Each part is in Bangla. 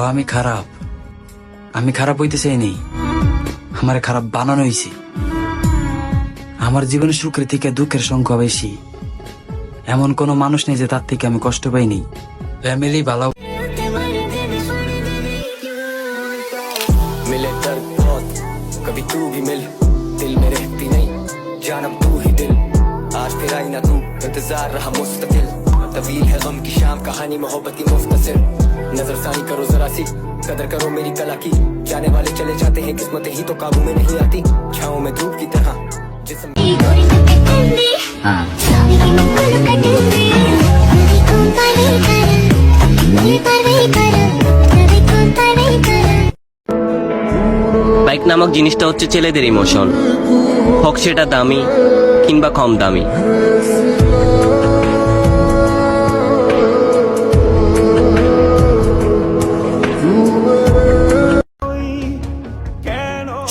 আমি খারাপ, আমি খারাপ হইতে চাইনি, আমার খারাপ বানানো হয়েছে। আমার জীবনে সুখের থেকে দুঃখের সংখ্যা বেশি। এমন কোন মানুষ নেই যে তার থেকে আমি কষ্ট পাইনি। ফ্যামিলি ভালো। मिले दर्द बहुत कभी तू भी मिल दिल में रहती नहीं जानम तू ही दिल आज फिर आई ना तू इंतजार रहा मुस्तकिल तवील है गम की शाम कहानी मोहब्बत की मुख्तसर नजर सानी करो जरा सी कदर करो मेरी कला की जाने वाले चले जाते हैं किस्मतें ही तो काबू में नहीं आती छाओं में धूप की तरह जिस्म বাইক নামক জিনিসটা হচ্ছে ছেলেদের ইমোশন, হোক সেটা দামি কিংবা কম দামি।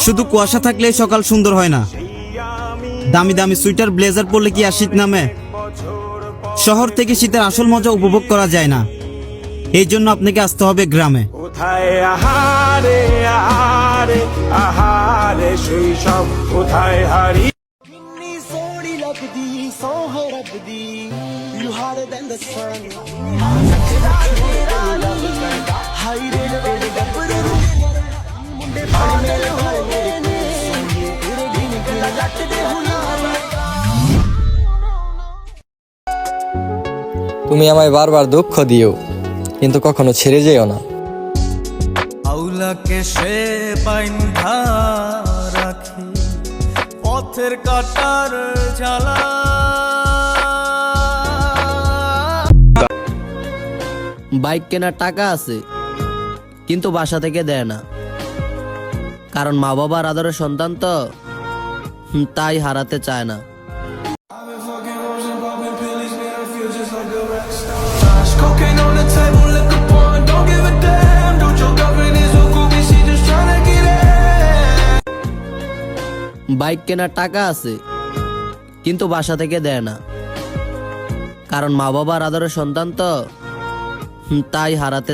শুধু কুয়াশা থাকলে সকাল সুন্দর হয় না। দামি দামি সুইটার ব্লেজার পরলে কি আর শীত নামে? শহর থেকে শীতের আসল মজা উপভোগ করা যায় না। এই জন্য আপনাকে আসতে হবে গ্রামে। কোথায় আহারে আহারে আহারে শৈশব কোথায় হারি ਸੋਹਣੀ ਲੱਗਦੀ ਸੋਹ ਰੱਬਦੀ you harder than the sun high ਰੇ ਤੇਰੇ ਗੱਭਰੂ ਮੁੰਡੇ ਬਣ ਮੇਰੇ ਹੋਏ ਨੇ ਤੇਰੇ ਦਿਨ ਗੱਲਾਂ ਜੱਟ ਦੇ ਹੁਲਾਰੇ তুমি আমায় বারবার দুঃখ দিও কিন্তু কখনো ছেড়ে যেও না। আউলাকে সে বাইন্ধা রাখি পথের কাটার জ্বালা। বাইক কেনার টাকা আছে কিন্তু বাসা থেকে দেয় না, কারণ মা বাবার আদরের সন্তান তো, তাই হারাতে চায় না। বাইক কেনার টাকা আছে কিন্তু বাসা থেকে দেয় না, কারণ মা বাবার আদরের সন্তান তো, তাই হারাতে